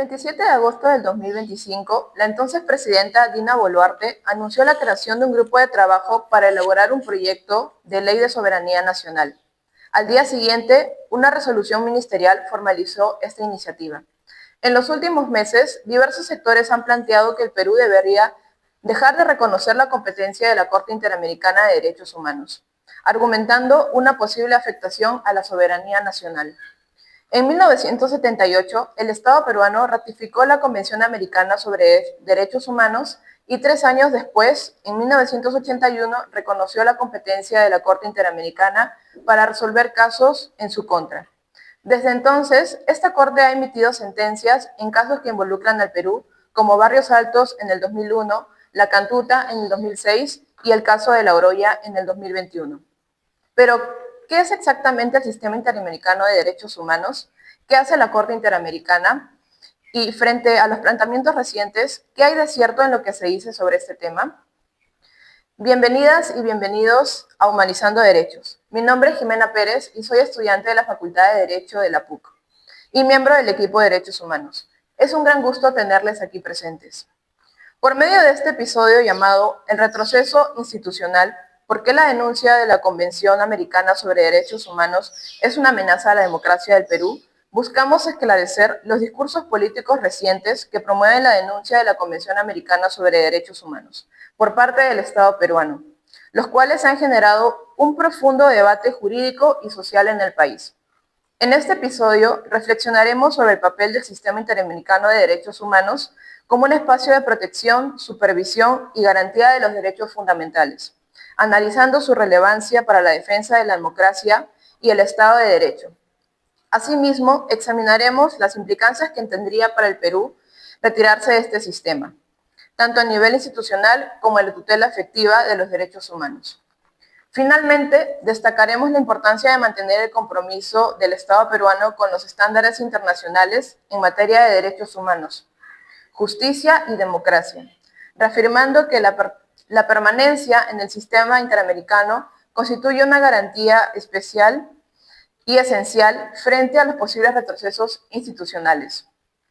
27 de agosto del 2025, la entonces presidenta Dina Boluarte anunció la creación de un grupo de trabajo para elaborar un proyecto de ley de soberanía nacional. Al día siguiente, una resolución ministerial formalizó esta iniciativa. En los últimos meses, diversos sectores han planteado que el Perú debería dejar de reconocer la competencia de la Corte Interamericana de Derechos Humanos, argumentando una posible afectación a la soberanía nacional. En 1978, el Estado peruano ratificó la Convención Americana sobre Derechos Humanos y 3 años después, en 1981, reconoció la competencia de la Corte Interamericana para resolver casos en su contra. Desde entonces, esta Corte ha emitido sentencias en casos que involucran al Perú, como Barrios Altos en el 2001, La Cantuta en el 2006 y el caso de La Oroya en el 2021. Pero, ¿qué es exactamente el Sistema Interamericano de Derechos Humanos? ¿Qué hace la Corte Interamericana? Y frente a los planteamientos recientes, ¿qué hay de cierto en lo que se dice sobre este tema? Bienvenidas y bienvenidos a Humanizando Derechos. Mi nombre es Jimena Pérez y soy estudiante de la Facultad de Derecho de la PUC y miembro del equipo de Derechos Humanos. Es un gran gusto tenerles aquí presentes. Por medio de este episodio llamado El retroceso institucional, ¿por qué la denuncia de la Convención Americana sobre Derechos Humanos es una amenaza a la democracia del Perú?, buscamos esclarecer los discursos políticos recientes que promueven la denuncia de la Convención Americana sobre Derechos Humanos por parte del Estado peruano, los cuales han generado un profundo debate jurídico y social en el país. En este episodio reflexionaremos sobre el papel del Sistema Interamericano de Derechos Humanos como un espacio de protección, supervisión y garantía de los derechos fundamentales, analizando su relevancia para la defensa de la democracia y el Estado de Derecho. Asimismo, examinaremos las implicancias que tendría para el Perú retirarse de este sistema, tanto a nivel institucional como en la tutela efectiva de los derechos humanos. Finalmente, destacaremos la importancia de mantener el compromiso del Estado peruano con los estándares internacionales en materia de derechos humanos, justicia y democracia, reafirmando que la permanencia en el sistema interamericano constituye una garantía especial y esencial frente a los posibles retrocesos institucionales.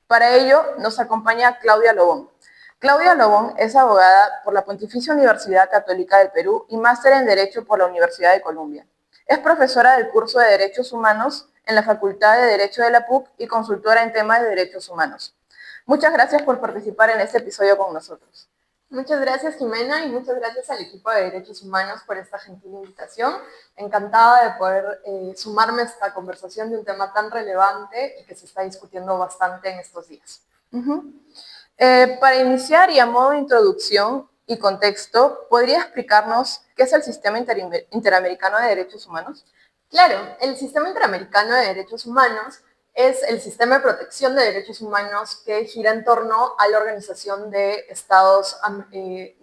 Para ello, nos acompaña Claudia Lobón. Claudia Lobón es abogada por la Pontificia Universidad Católica del Perú y máster en Derecho por la Universidad de Columbia. Es profesora del curso de Derechos Humanos en la Facultad de Derecho de la PUC y consultora en temas de derechos humanos. Muchas gracias por participar en este episodio con nosotros. Muchas gracias, Jimena, y muchas gracias al equipo de Derechos Humanos por esta gentil invitación. Encantada de poder sumarme a esta conversación de un tema tan relevante y que se está discutiendo bastante en estos días. Para iniciar y a modo de introducción y contexto, ¿podría explicarnos qué es el Sistema Interamericano de Derechos Humanos? Claro, el Sistema Interamericano de Derechos Humanos es el sistema de protección de derechos humanos que gira en torno a la Organización de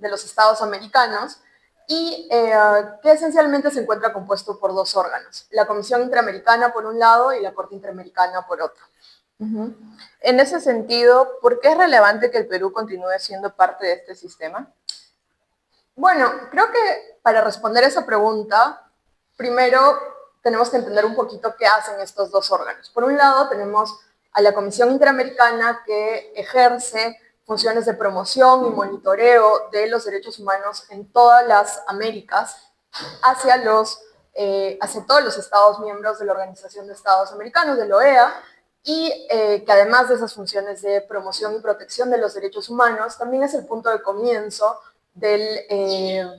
los Estados Americanos y que esencialmente se encuentra compuesto por dos órganos, la Comisión Interamericana por un lado y la Corte Interamericana por otro. En ese sentido, ¿por qué es relevante que el Perú continúe siendo parte de este sistema? Bueno, creo que para responder esa pregunta, primero tenemos que entender un poquito qué hacen estos dos órganos. Por un lado, tenemos a la Comisión Interamericana que ejerce funciones de promoción y monitoreo de los derechos humanos en todas las Américas hacia todos los Estados miembros de la Organización de Estados Americanos, de la OEA, y que además de esas funciones de promoción y protección de los derechos humanos, también es el punto de comienzo de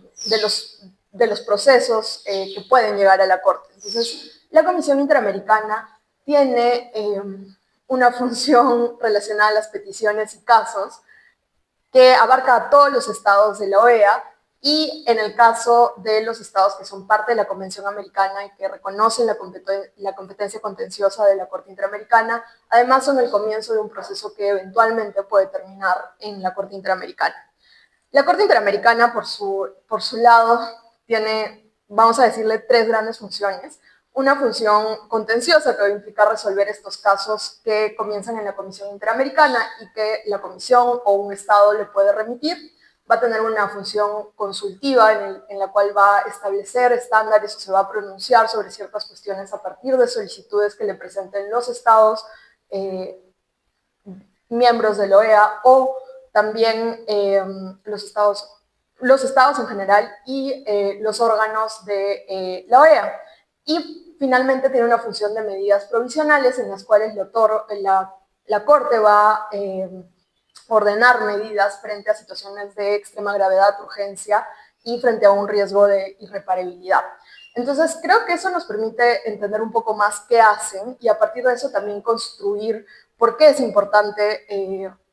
los procesos que pueden llegar a la Corte. Entonces, la Comisión Interamericana tiene una función relacionada a las peticiones y casos que abarca a todos los estados de la OEA y en el caso de los estados que son parte de la Convención Americana y que reconocen la competencia contenciosa de la Corte Interamericana, además son el comienzo de un proceso que eventualmente puede terminar en la Corte Interamericana. La Corte Interamericana, por su lado, tiene, vamos a decirle, tres grandes funciones. Una función contenciosa que va a implicar resolver estos casos que comienzan en la Comisión Interamericana y que la Comisión o un Estado le puede remitir. Va a tener una función consultiva en la cual va a establecer estándares o se va a pronunciar sobre ciertas cuestiones a partir de solicitudes que le presenten los Estados miembros de la OEA o también los estados en general y los órganos de la OEA. Y finalmente tiene una función de medidas provisionales en las cuales la Corte va a ordenar medidas frente a situaciones de extrema gravedad, urgencia y frente a un riesgo de irreparabilidad. Entonces, creo que eso nos permite entender un poco más qué hacen y a partir de eso también construir por qué es importante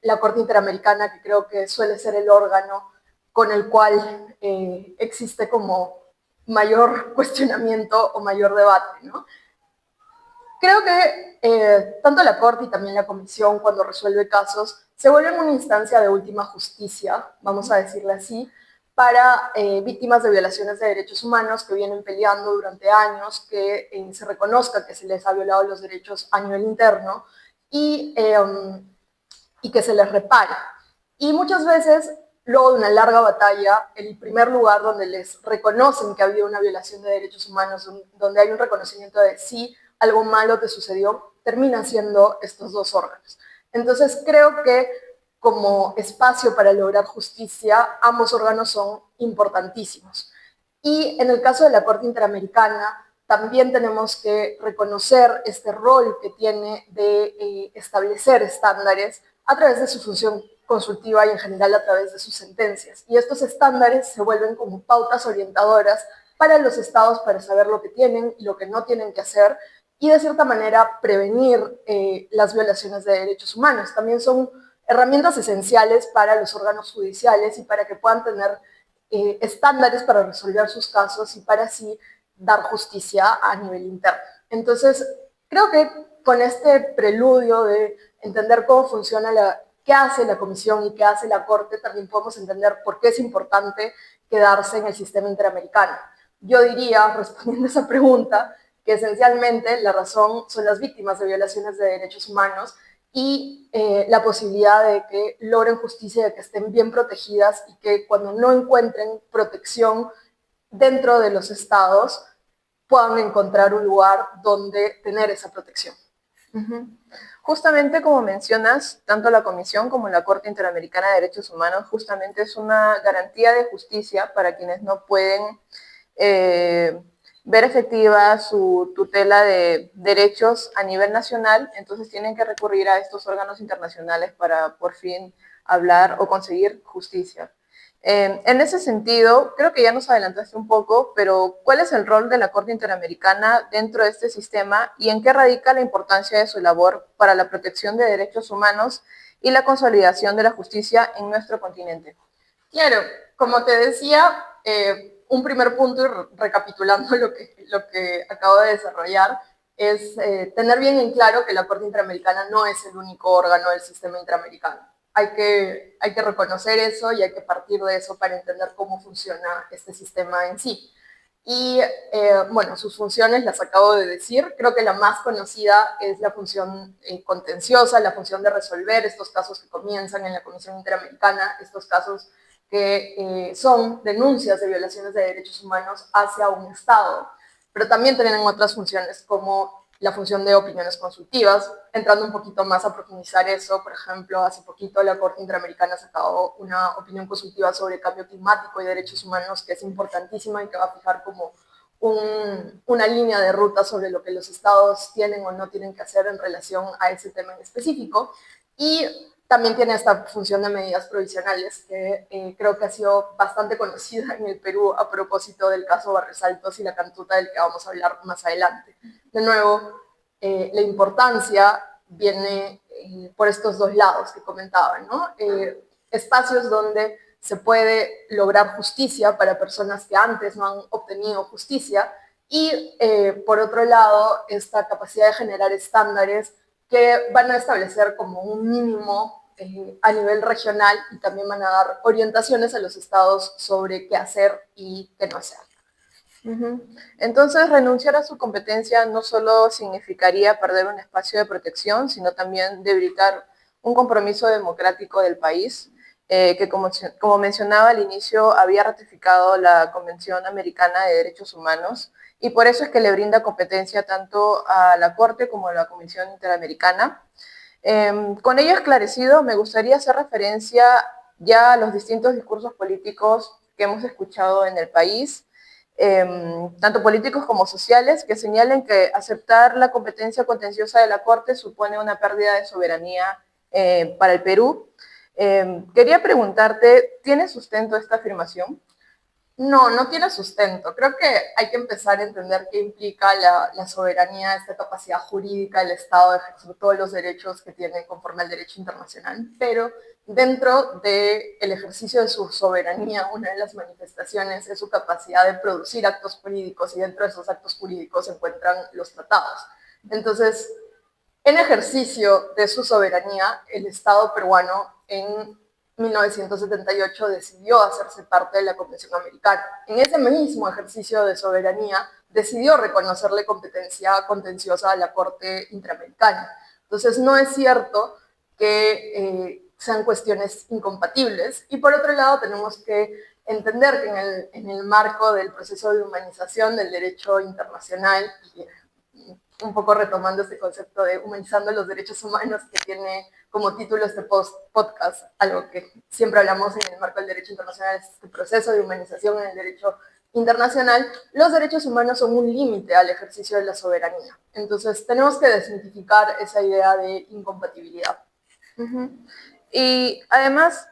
la Corte Interamericana, que creo que suele ser el órgano con el cual existe como mayor cuestionamiento o mayor debate, ¿no? Creo que tanto la Corte y también la Comisión, cuando resuelve casos, se vuelven una instancia de última justicia, vamos a decirle así, para víctimas de violaciones de derechos humanos que vienen peleando durante años, que se reconozca que se les ha violado los derechos a nivel interno y que se les repare. Y muchas veces, luego de una larga batalla, el primer lugar donde les reconocen que ha habido una violación de derechos humanos, donde hay un reconocimiento de sí, algo malo te sucedió, termina siendo estos dos órganos. Entonces creo que como espacio para lograr justicia, ambos órganos son importantísimos. Y en el caso de la Corte Interamericana, también tenemos que reconocer este rol que tiene de establecer estándares a través de su función consultiva y en general a través de sus sentencias. Y estos estándares se vuelven como pautas orientadoras para los estados para saber lo que tienen y lo que no tienen que hacer y de cierta manera prevenir las violaciones de derechos humanos. También son herramientas esenciales para los órganos judiciales y para que puedan tener estándares para resolver sus casos y para así dar justicia a nivel interno. Entonces, creo que con este preludio de entender cómo funciona qué hace la Comisión y qué hace la Corte, también podemos entender por qué es importante quedarse en el sistema interamericano. Yo diría, respondiendo a esa pregunta, que esencialmente la razón son las víctimas de violaciones de derechos humanos y la posibilidad de que logren justicia, de que estén bien protegidas y que cuando no encuentren protección dentro de los estados puedan encontrar un lugar donde tener esa protección. Justamente como mencionas, tanto la Comisión como la Corte Interamericana de Derechos Humanos justamente es una garantía de justicia para quienes no pueden ver efectiva su tutela de derechos a nivel nacional, entonces tienen que recurrir a estos órganos internacionales para por fin hablar o conseguir justicia. En ese sentido, creo que ya nos adelantaste un poco, pero ¿cuál es el rol de la Corte Interamericana dentro de este sistema y en qué radica la importancia de su labor para la protección de derechos humanos y la consolidación de la justicia en nuestro continente? Claro, como te decía, un primer punto, y recapitulando lo que acabo de desarrollar, es tener bien en claro que la Corte Interamericana no es el único órgano del sistema interamericano. Hay que reconocer eso y hay que partir de eso para entender cómo funciona este sistema en sí. Y bueno, sus funciones las acabo de decir. Creo que la más conocida es la función contenciosa, la función de resolver estos casos que comienzan en la Comisión Interamericana, estos casos que son denuncias de violaciones de derechos humanos hacia un Estado. Pero también tienen otras funciones como la función de opiniones consultivas. Entrando un poquito más a profundizar eso, por ejemplo, hace poquito la Corte Interamericana ha sacado una opinión consultiva sobre cambio climático y derechos humanos que es importantísima y que va a fijar como una línea de ruta sobre lo que los estados tienen o no tienen que hacer en relación a ese tema en específico. Y también tiene esta función de medidas provisionales que creo que ha sido bastante conocida en el Perú a propósito del caso Barrios y la Cantuta del que vamos a hablar más adelante. De nuevo, la importancia viene por estos dos lados que comentaba, ¿no? Espacios donde se puede lograr justicia para personas que antes no han obtenido justicia y por otro lado esta capacidad de generar estándares que van a establecer como un mínimo a nivel regional y también van a dar orientaciones a los estados sobre qué hacer y qué no hacer. Entonces, renunciar a su competencia no solo significaría perder un espacio de protección, sino también debilitar un compromiso democrático del país, que como mencionaba al inicio, había ratificado la Convención Americana de Derechos Humanos, y por eso es que le brinda competencia tanto a la Corte como a la Comisión Interamericana. Con ello esclarecido, me gustaría hacer referencia ya a los distintos discursos políticos que hemos escuchado en el país, tanto políticos como sociales, que señalen que aceptar la competencia contenciosa de la Corte supone una pérdida de soberanía para el Perú. Quería preguntarte, ¿tiene sustento esta afirmación? No, no tiene sustento. Creo que hay que empezar a entender qué implica la soberanía, esta capacidad jurídica del Estado de ejercer todos los derechos que tiene conforme al derecho internacional. Pero dentro del ejercicio de su soberanía, una de las manifestaciones es su capacidad de producir actos jurídicos y dentro de esos actos jurídicos se encuentran los tratados. Entonces, en ejercicio de su soberanía, el Estado peruano en 1978 decidió hacerse parte de la Convención Americana. En ese mismo ejercicio de soberanía decidió reconocerle competencia contenciosa a la Corte Interamericana. Entonces no es cierto que sean cuestiones incompatibles. Y por otro lado tenemos que entender que en el marco del proceso de humanización del derecho internacional, y un poco retomando este concepto de humanizando los derechos humanos que tiene como título este podcast, algo que siempre hablamos en el marco del derecho internacional, es este proceso de humanización en el derecho internacional, los derechos humanos son un límite al ejercicio de la soberanía. Entonces tenemos que desmitificar esa idea de incompatibilidad. Y además,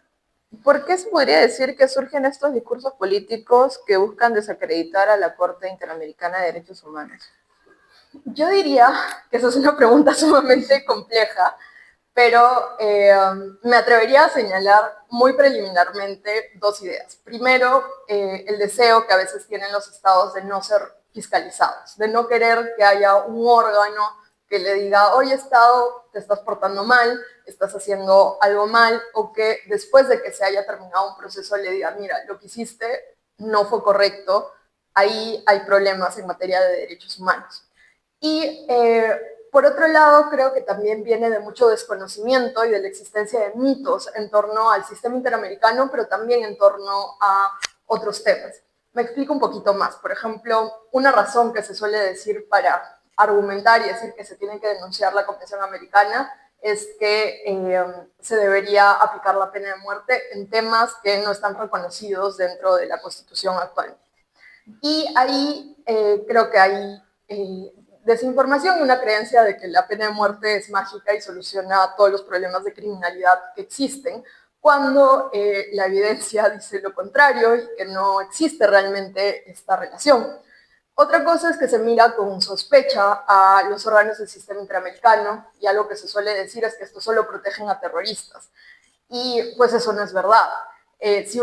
¿por qué se podría decir que surgen estos discursos políticos que buscan desacreditar a la Corte Interamericana de Derechos Humanos? Yo diría que esa es una pregunta sumamente compleja, pero me atrevería a señalar muy preliminarmente dos ideas. Primero, el deseo que a veces tienen los estados de no ser fiscalizados, de no querer que haya un órgano que le diga, oye, Estado, te estás portando mal, estás haciendo algo mal, o que después de que se haya terminado un proceso le diga, mira, lo que hiciste no fue correcto, ahí hay problemas en materia de derechos humanos. Y por otro lado, creo que también viene de mucho desconocimiento y de la existencia de mitos en torno al sistema interamericano, pero también en torno a otros temas. Me explico un poquito más. Por ejemplo, una razón que se suele decir para argumentar y decir que se tiene que denunciar la Convención Americana es que se debería aplicar la pena de muerte en temas que no están reconocidos dentro de la Constitución actualmente. Y ahí creo que hay desinformación y una creencia de que la pena de muerte es mágica y soluciona todos los problemas de criminalidad que existen, cuando la evidencia dice lo contrario y que no existe realmente esta relación. Otra cosa es que se mira con sospecha a los órganos del sistema interamericano y algo que se suele decir es que estos solo protegen a terroristas. Y pues eso no es verdad. Si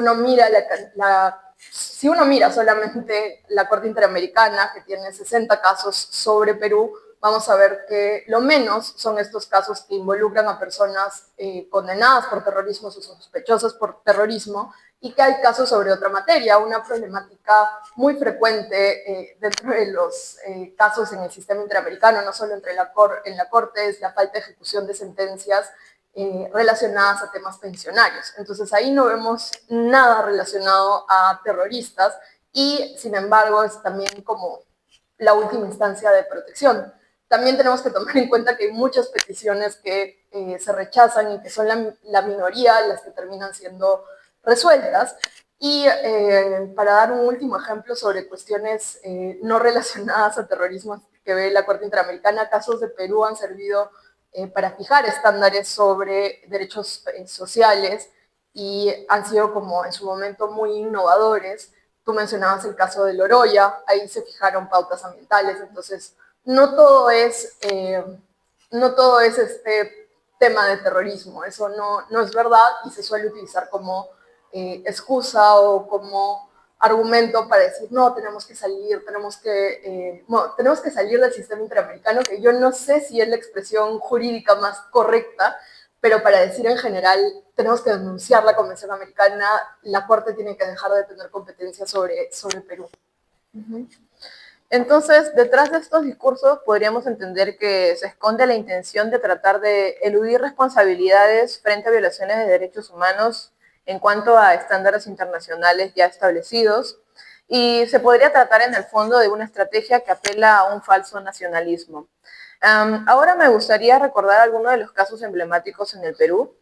uno mira solamente la Corte Interamericana, que tiene 60 casos sobre Perú, vamos a ver que lo menos son estos casos que involucran a personas condenadas por terrorismo o sospechosas por terrorismo, y que hay casos sobre otra materia. Una problemática muy frecuente dentro de los casos en el sistema interamericano, no solo en la Corte, es la falta de ejecución de sentencias relacionadas a temas pensionarios. Entonces ahí no vemos nada relacionado a terroristas y sin embargo es también como la última instancia de protección. También tenemos que tomar en cuenta que hay muchas peticiones que se rechazan y que son la minoría las que terminan siendo resueltas. Y para dar un último ejemplo sobre cuestiones no relacionadas a terrorismo que ve la Corte Interamericana, casos de Perú han servido para fijar estándares sobre derechos sociales y han sido como en su momento muy innovadores. Tú mencionabas el caso de Loroya, ahí se fijaron pautas ambientales, entonces no todo es este tema de terrorismo, eso no es verdad y se suele utilizar como excusa o como argumento para decir, no, tenemos que salir del sistema interamericano, que yo no sé si es la expresión jurídica más correcta, pero para decir en general, tenemos que denunciar la Convención Americana, la Corte tiene que dejar de tener competencia sobre Perú. Entonces, detrás de estos discursos podríamos entender que se esconde la intención de tratar de eludir responsabilidades frente a violaciones de derechos humanos en cuanto a estándares internacionales ya establecidos, y se podría tratar en el fondo de una estrategia que apela a un falso nacionalismo. Ahora me gustaría recordar algunos de los casos emblemáticos en el Perú.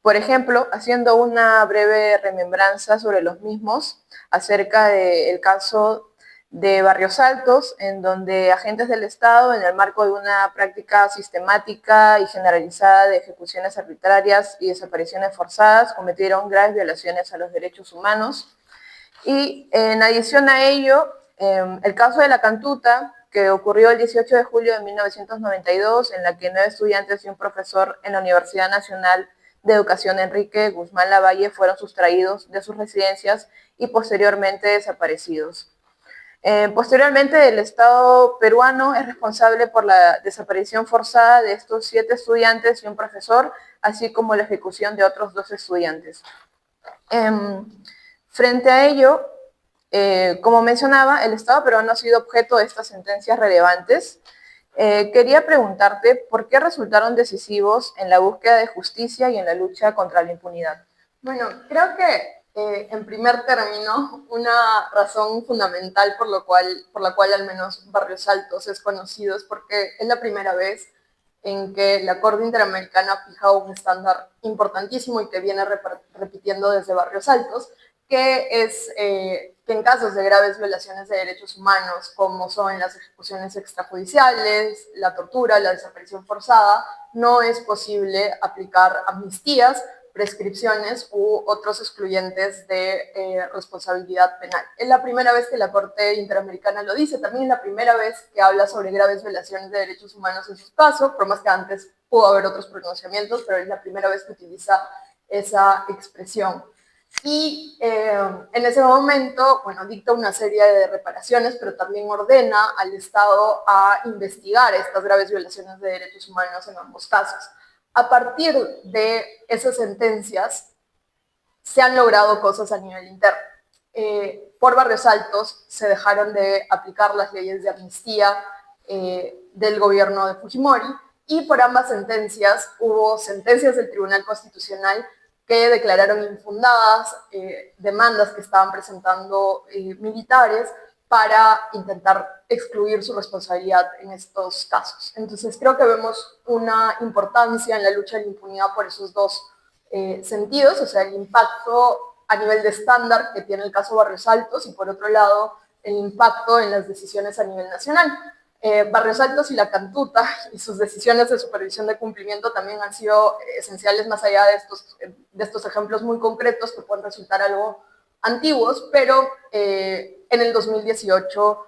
Por ejemplo, haciendo una breve remembranza sobre los mismos, acerca del caso de Barrios Altos, en donde agentes del Estado, en el marco de una práctica sistemática y generalizada de ejecuciones arbitrarias y desapariciones forzadas, cometieron graves violaciones a los derechos humanos. Y en adición a ello, el caso de la Cantuta, que ocurrió el 18 de julio de 1992, en la que 9 estudiantes y un profesor en la Universidad Nacional de Educación Enrique Guzmán Lavalle fueron sustraídos de sus residencias y posteriormente desaparecidos. Posteriormente, el Estado peruano es responsable por la desaparición forzada de estos 7 estudiantes y un profesor, así como la ejecución de otros 2 estudiantes. Frente a ello, como mencionaba, el Estado peruano ha sido objeto de estas sentencias relevantes. Quería preguntarte por qué resultaron decisivos en la búsqueda de justicia y en la lucha contra la impunidad. Bueno, creo que en primer término, una razón fundamental por la cual al menos Barrios Altos es conocido es porque es la primera vez en que la Corte Interamericana fija un estándar importantísimo y que viene repitiendo desde Barrios Altos, que es que en casos de graves violaciones de derechos humanos, como son las ejecuciones extrajudiciales, la tortura, la desaparición forzada, no es posible aplicar amnistías, prescripciones u otros excluyentes de responsabilidad penal. Es la primera vez que la Corte Interamericana lo dice, también es la primera vez que habla sobre graves violaciones de derechos humanos en sus casos, por más que antes pudo haber otros pronunciamientos, pero es la primera vez que utiliza esa expresión. Y en ese momento, bueno, dicta una serie de reparaciones, pero también ordena al Estado a investigar estas graves violaciones de derechos humanos en ambos casos. A partir de esas sentencias, se han logrado cosas a nivel interno. Por Barrios Altos se dejaron de aplicar las leyes de amnistía del gobierno de Fujimori y por ambas sentencias hubo sentencias del Tribunal Constitucional que declararon infundadas demandas que estaban presentando militares para intentar excluir su responsabilidad en estos casos. Entonces creo que vemos una importancia en la lucha de la impunidad por esos dos sentidos, o sea, el impacto a nivel de estándar que tiene el caso Barrios Altos y por otro lado el impacto en las decisiones a nivel nacional. Barrios Altos y la Cantuta y sus decisiones de supervisión de cumplimiento también han sido esenciales más allá de estos ejemplos muy concretos que pueden resultar algo antiguos, pero en el 2018,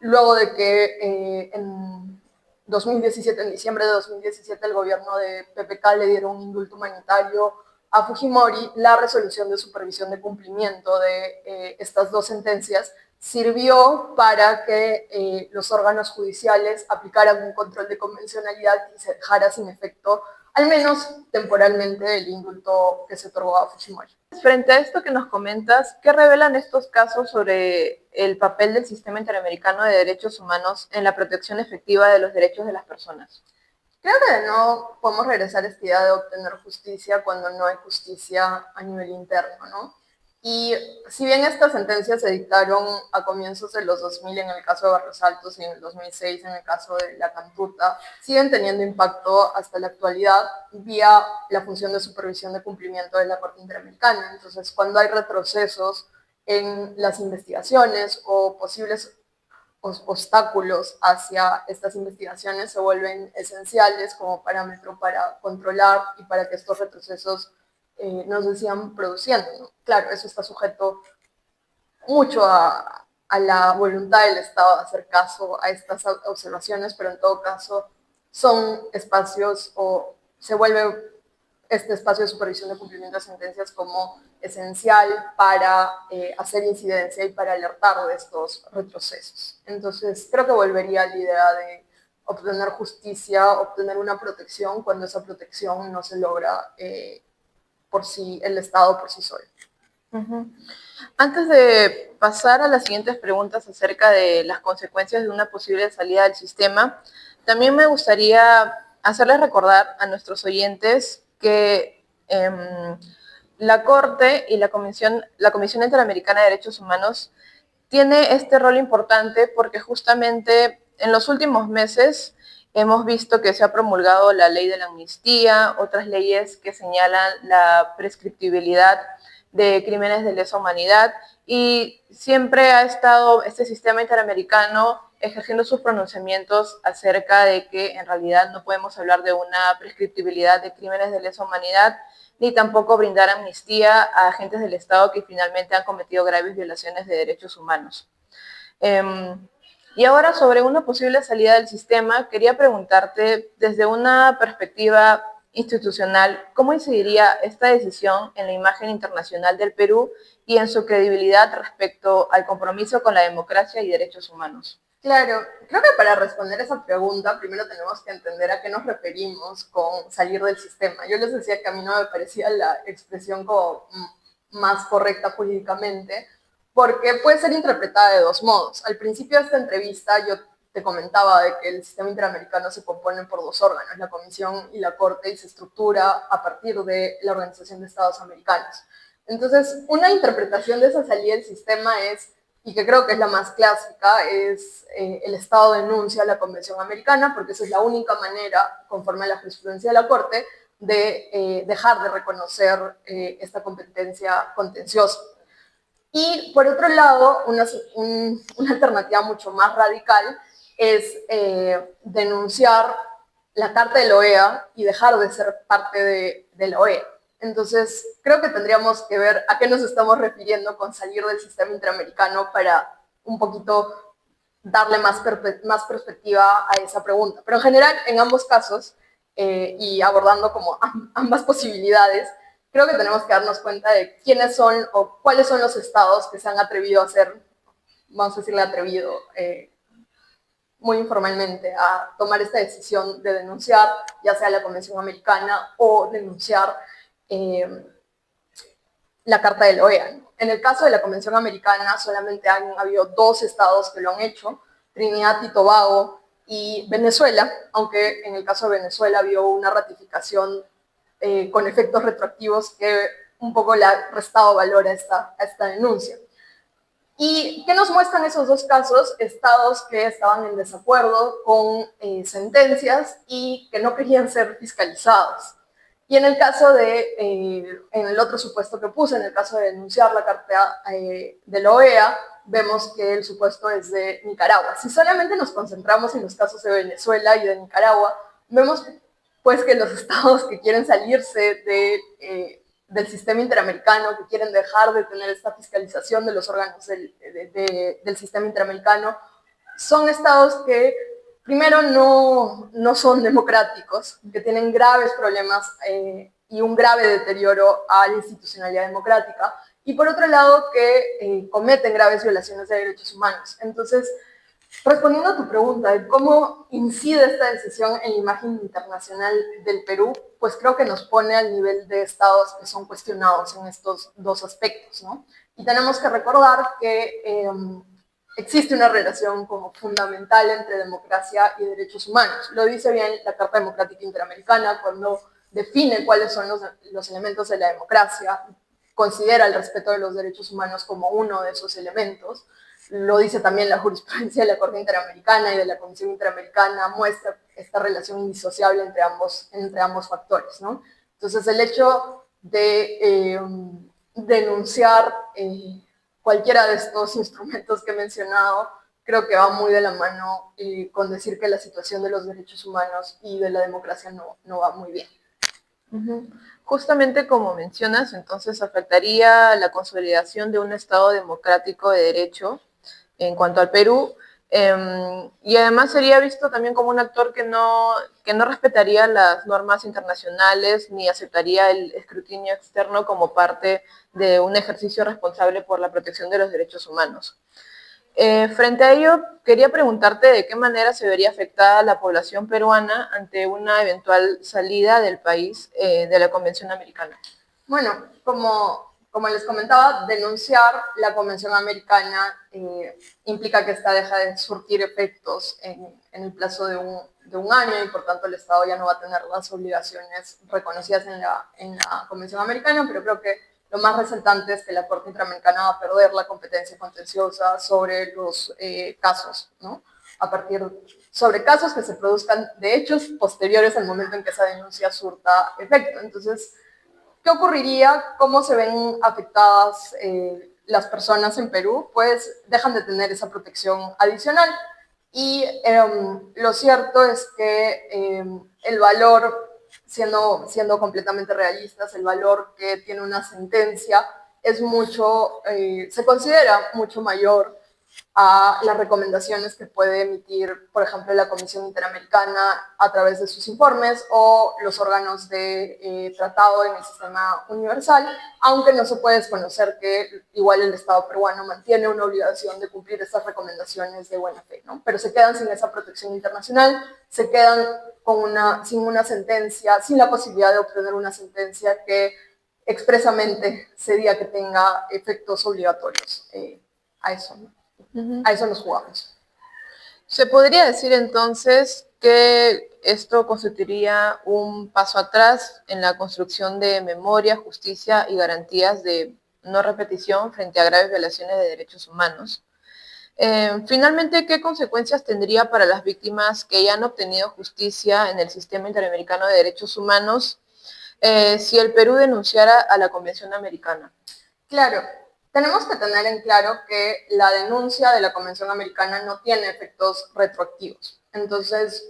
luego de que en 2017, en diciembre de 2017, el gobierno de PPK le dieron un indulto humanitario a Fujimori, la resolución de supervisión de cumplimiento de estas dos sentencias sirvió para que los órganos judiciales aplicaran un control de convencionalidad y se dejara sin efecto, al menos temporalmente, el indulto que se otorgó a Fujimori. Frente a esto que nos comentas, ¿qué revelan estos casos sobre el papel del sistema interamericano de derechos humanos en la protección efectiva de los derechos de las personas? Creo que no podemos regresar a esta idea de obtener justicia cuando no hay justicia a nivel interno, ¿no? Y si bien estas sentencias se dictaron a comienzos de los 2000 en el caso de Barrios Altos y en el 2006 en el caso de la Cantuta, siguen teniendo impacto hasta la actualidad vía la función de supervisión de cumplimiento de la Corte Interamericana. Entonces, cuando hay retrocesos en las investigaciones o posibles obstáculos hacia estas investigaciones se vuelven esenciales como parámetro para controlar y para que estos retrocesos no se sigan produciendo, ¿no? Claro, eso está sujeto mucho a la voluntad del Estado de hacer caso a estas observaciones, pero en todo caso son espacios o se vuelve este espacio de supervisión de cumplimiento de sentencias como esencial para hacer incidencia y para alertar de estos retrocesos. Entonces, creo que volvería a la idea de obtener justicia, obtener una protección cuando esa protección no se logra por sí, el Estado por sí solo. Antes de pasar a las siguientes preguntas acerca de las consecuencias de una posible salida del sistema, también me gustaría hacerles recordar a nuestros oyentes que la Corte y la Comisión Interamericana de Derechos Humanos tiene este rol importante porque justamente en los últimos meses hemos visto que se ha promulgado la ley de la amnistía, otras leyes que señalan la prescriptibilidad de crímenes de lesa humanidad, y siempre ha estado este sistema interamericano ejerciendo sus pronunciamientos acerca de que en realidad no podemos hablar de una prescriptibilidad de crímenes de lesa humanidad, ni tampoco brindar amnistía a agentes del Estado que finalmente han cometido graves violaciones de derechos humanos. Y ahora, sobre una posible salida del sistema, quería preguntarte, desde una perspectiva institucional, ¿cómo incidiría esta decisión en la imagen internacional del Perú y en su credibilidad respecto al compromiso con la democracia y derechos humanos? Claro, creo que para responder esa pregunta, primero tenemos que entender a qué nos referimos con salir del sistema. Yo les decía que a mí no me parecía la expresión como más correcta jurídicamente, porque puede ser interpretada de dos modos. Al principio de esta entrevista yo te comentaba de que el sistema interamericano se compone por dos órganos, la Comisión y la Corte, y se estructura a partir de la Organización de Estados Americanos. Entonces, una interpretación de esa salida del sistema es, y que creo que es la más clásica, es el Estado denuncia a la Convención Americana, porque esa es la única manera, conforme a la jurisprudencia de la Corte, de dejar de reconocer esta competencia contenciosa. Y por otro lado, una alternativa mucho más radical es denunciar la Carta de la OEA y dejar de ser parte de la OEA. Entonces, creo que tendríamos que ver a qué nos estamos refiriendo con salir del sistema interamericano para un poquito darle más perspectiva a esa pregunta. Pero en general, en ambos casos, y abordando como ambas posibilidades, creo que tenemos que darnos cuenta de quiénes son o cuáles son los estados que se han atrevido a hacer, vamos a decirle atrevido, muy informalmente, a tomar esta decisión de denunciar, ya sea la Convención Americana o denunciar la Carta de la OEA. En el caso de la Convención Americana, solamente han habido dos estados que lo han hecho, Trinidad y Tobago y Venezuela, aunque en el caso de Venezuela había una ratificación con efectos retroactivos que un poco le ha restado valor a esta denuncia. ¿Y qué nos muestran esos dos casos? Estados que estaban en desacuerdo con sentencias y que no querían ser fiscalizados. Y en el caso en el otro supuesto que puse, en el caso de denunciar la Carta de la OEA, vemos que el supuesto es de Nicaragua. Si solamente nos concentramos en los casos de Venezuela y de Nicaragua, vemos pues que los estados que quieren salirse del sistema interamericano, que quieren dejar de tener esta fiscalización de los órganos del sistema interamericano, son estados que primero no son democráticos, que tienen graves problemas y un grave deterioro a la institucionalidad democrática, y por otro lado que cometen graves violaciones de derechos humanos. Entonces, respondiendo a tu pregunta de cómo incide esta decisión en la imagen internacional del Perú, pues creo que nos pone al nivel de estados que son cuestionados en estos dos aspectos, ¿no? Y tenemos que recordar que existe una relación como fundamental entre democracia y derechos humanos. Lo dice bien la Carta Democrática Interamericana cuando define cuáles son los elementos de la democracia, considera el respeto de los derechos humanos como uno de esos elementos. Lo dice también la jurisprudencia de la Corte Interamericana y de la Comisión Interamericana, muestra esta relación indisociable entre ambos factores, ¿no? Entonces, el hecho de denunciar cualquiera de estos instrumentos que he mencionado, creo que va muy de la mano con decir que la situación de los derechos humanos y de la democracia no va muy bien. Justamente como mencionas, entonces afectaría la consolidación de un Estado democrático de derecho en cuanto al Perú, y además sería visto también como un actor que no respetaría las normas internacionales ni aceptaría el escrutinio externo como parte de un ejercicio responsable por la protección de los derechos humanos. Frente a ello, quería preguntarte de qué manera se vería afectada la población peruana ante una eventual salida del país de la Convención Americana. Bueno, como les comentaba, denunciar la Convención Americana implica que esta deja de surtir efectos en el plazo de un año, y por tanto el Estado ya no va a tener las obligaciones reconocidas en la Convención Americana, pero creo que lo más resaltante es que la Corte Interamericana va a perder la competencia contenciosa sobre los casos, ¿no? sobre casos que se produzcan de hechos posteriores al momento en que esa denuncia surta efecto. Entonces, ¿qué ocurriría? ¿Cómo se ven afectadas las personas en Perú? Pues dejan de tener esa protección adicional. Y lo cierto es que el valor, siendo completamente realistas, el valor que tiene una sentencia es se considera mucho mayor a las recomendaciones que puede emitir, por ejemplo, la Comisión Interamericana a través de sus informes o los órganos de tratado en el sistema universal, aunque no se puede desconocer que igual el Estado peruano mantiene una obligación de cumplir estas recomendaciones de buena fe, ¿no? Pero se quedan sin esa protección internacional, se quedan sin una sentencia, sin la posibilidad de obtener una sentencia que expresamente se diga que tenga efectos obligatorios a eso, ¿no? A eso nos jugamos. Se podría decir entonces que esto constituiría un paso atrás en la construcción de memoria, justicia y garantías de no repetición frente a graves violaciones de derechos humanos. Finalmente, ¿qué consecuencias tendría para las víctimas que ya han obtenido justicia en el sistema interamericano de derechos humanos si el Perú denunciara a la Convención Americana? Claro, tenemos que tener en claro que la denuncia de la Convención Americana no tiene efectos retroactivos. Entonces,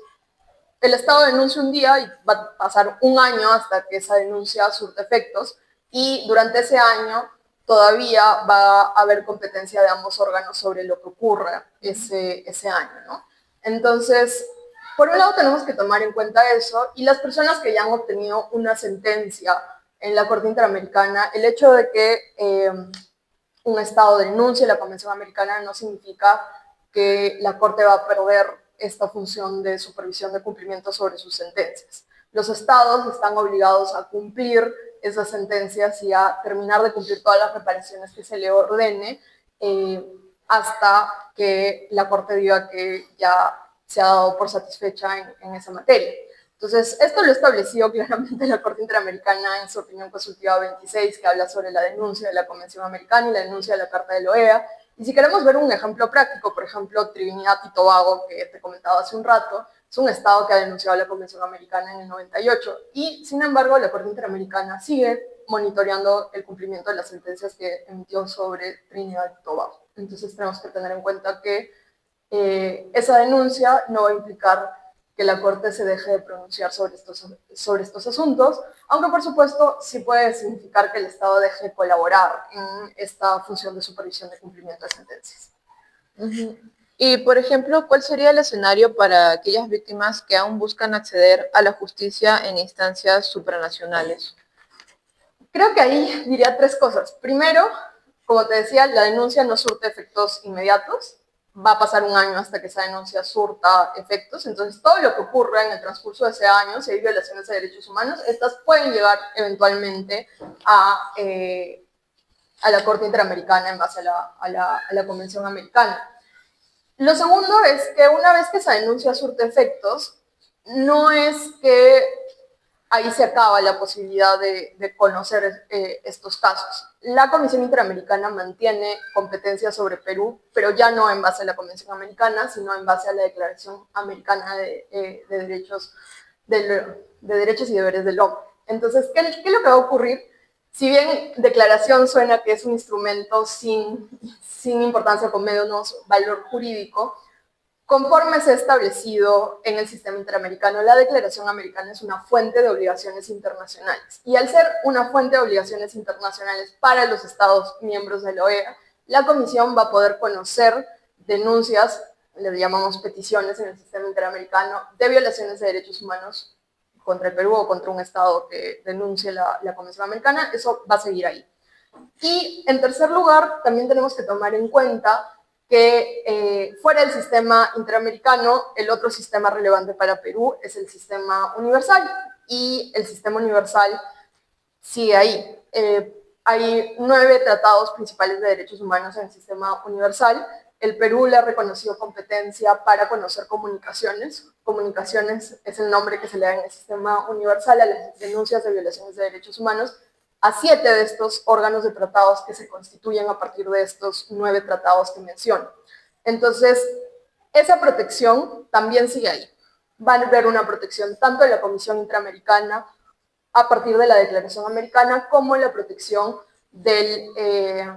el Estado denuncia un día y va a pasar un año hasta que esa denuncia surte efectos, y durante ese año todavía va a haber competencia de ambos órganos sobre lo que ocurra ese año, ¿no? Entonces, por un lado tenemos que tomar en cuenta eso, y las personas que ya han obtenido una sentencia en la Corte Interamericana, el hecho de que un Estado denuncie la Convención Americana no significa que la Corte va a perder esta función de supervisión de cumplimiento sobre sus sentencias. Los Estados están obligados a cumplir esas sentencias y a terminar de cumplir todas las reparaciones que se le ordene hasta que la Corte diga que ya se ha dado por satisfecha en esa materia. Entonces, esto lo ha establecido claramente la Corte Interamericana en su opinión consultiva 26, que habla sobre la denuncia de la Convención Americana y la denuncia de la Carta de la OEA. Y si queremos ver un ejemplo práctico, por ejemplo, Trinidad y Tobago, que te comentaba hace un rato, es un estado que ha denunciado la Convención Americana en el 98, y sin embargo la Corte Interamericana sigue monitoreando el cumplimiento de las sentencias que emitió sobre Trinidad y Tobago. Entonces tenemos que tener en cuenta que esa denuncia no va a implicar que la Corte se deje de pronunciar sobre estos asuntos, aunque por supuesto sí puede significar que el Estado deje de colaborar en esta función de supervisión de cumplimiento de sentencias. Y, por ejemplo, ¿cuál sería el escenario para aquellas víctimas que aún buscan acceder a la justicia en instancias supranacionales? Creo que ahí diría tres cosas. Primero, como te decía, la denuncia no surte efectos inmediatos. Va a pasar un año hasta que esa denuncia surta efectos. Entonces, todo lo que ocurra en el transcurso de ese año, si hay violaciones de derechos humanos, estas pueden llegar eventualmente a la Corte Interamericana en base a la Convención Americana. Lo segundo es que una vez que esa denuncia surte efectos, no es que ahí se acaba la posibilidad de conocer estos casos. La Comisión Interamericana mantiene competencia sobre Perú, pero ya no en base a la Convención Americana, sino en base a la Declaración Americana de Derechos y Deberes del Hombre. Entonces, ¿qué es lo que va a ocurrir? Si bien declaración suena que es un instrumento sin importancia, con menos valor jurídico, conforme se ha establecido en el sistema interamericano, la Declaración Americana es una fuente de obligaciones internacionales. Y al ser una fuente de obligaciones internacionales para los Estados miembros de la OEA, la Comisión va a poder conocer denuncias, le llamamos peticiones en el sistema interamericano, de violaciones de derechos humanos contra el Perú o contra un Estado que denuncie la Convención Americana. Eso va a seguir ahí. Y en tercer lugar, también tenemos que tomar en cuenta que fuera del sistema interamericano, el otro sistema relevante para Perú es el sistema universal, y el sistema universal sigue ahí. Hay 9 tratados principales de derechos humanos en el sistema universal. El Perú le ha reconocido competencia para conocer comunicaciones. Comunicaciones es el nombre que se le da en el sistema universal a las denuncias de violaciones de derechos humanos, a 7 de estos órganos de tratados que se constituyen a partir de estos 9 tratados que menciono. Entonces, esa protección también sigue ahí. Va a haber una protección tanto de la Comisión Interamericana a partir de la Declaración Americana como la protección del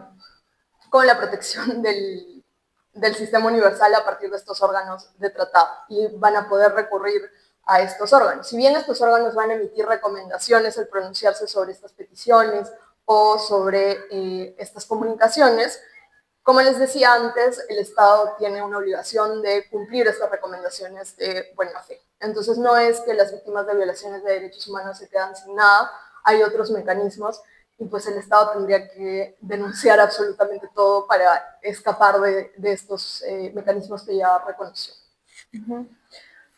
sistema universal a partir de estos órganos de tratado, y van a poder recurrir a estos órganos. Si bien estos órganos van a emitir recomendaciones al pronunciarse sobre estas peticiones o sobre estas comunicaciones, como les decía antes, el Estado tiene una obligación de cumplir estas recomendaciones de buena fe. Entonces no es que las víctimas de violaciones de derechos humanos se quedan sin nada, hay otros mecanismos y pues el Estado tendría que denunciar absolutamente todo para escapar de estos mecanismos que ya reconoció.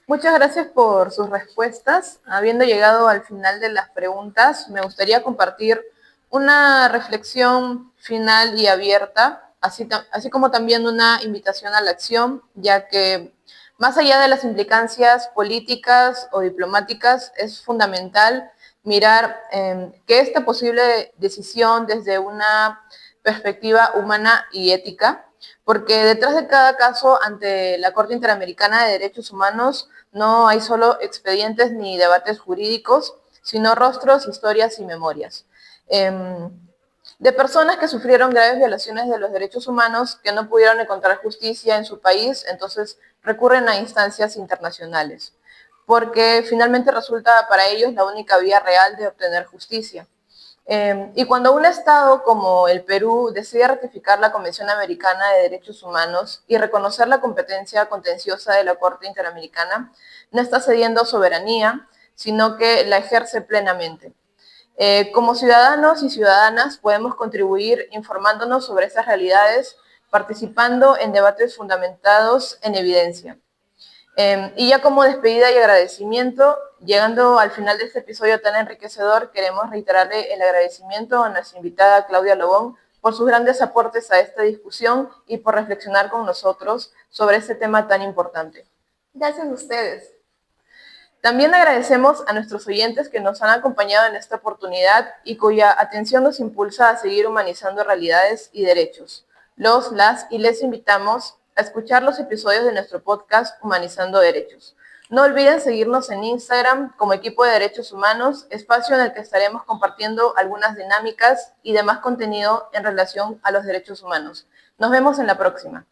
Muchas gracias por sus respuestas. Habiendo llegado al final de las preguntas, me gustaría compartir una reflexión final y abierta, así como también una invitación a la acción, ya que más allá de las implicancias políticas o diplomáticas, es fundamental mirar que esta posible decisión desde una perspectiva humana y ética, porque detrás de cada caso ante la Corte Interamericana de Derechos Humanos no hay solo expedientes ni debates jurídicos, sino rostros, historias y memorias. De personas que sufrieron graves violaciones de los derechos humanos, que no pudieron encontrar justicia en su país, entonces recurren a instancias internacionales, porque finalmente resulta para ellos la única vía real de obtener justicia. Y cuando un Estado como el Perú decide ratificar la Convención Americana de Derechos Humanos y reconocer la competencia contenciosa de la Corte Interamericana, no está cediendo soberanía, sino que la ejerce plenamente. Como ciudadanos y ciudadanas podemos contribuir informándonos sobre esas realidades, participando en debates fundamentados en evidencia. Y ya como despedida y agradecimiento, llegando al final de este episodio tan enriquecedor, queremos reiterarle el agradecimiento a nuestra invitada Claudia Lobón por sus grandes aportes a esta discusión y por reflexionar con nosotros sobre este tema tan importante. Gracias a ustedes. También agradecemos a nuestros oyentes que nos han acompañado en esta oportunidad y cuya atención nos impulsa a seguir humanizando realidades y derechos. Las y les invitamos a escuchar los episodios de nuestro podcast Humanizando Derechos. No olviden seguirnos en Instagram como Equipo de Derechos Humanos, espacio en el que estaremos compartiendo algunas dinámicas y demás contenido en relación a los derechos humanos. Nos vemos en la próxima.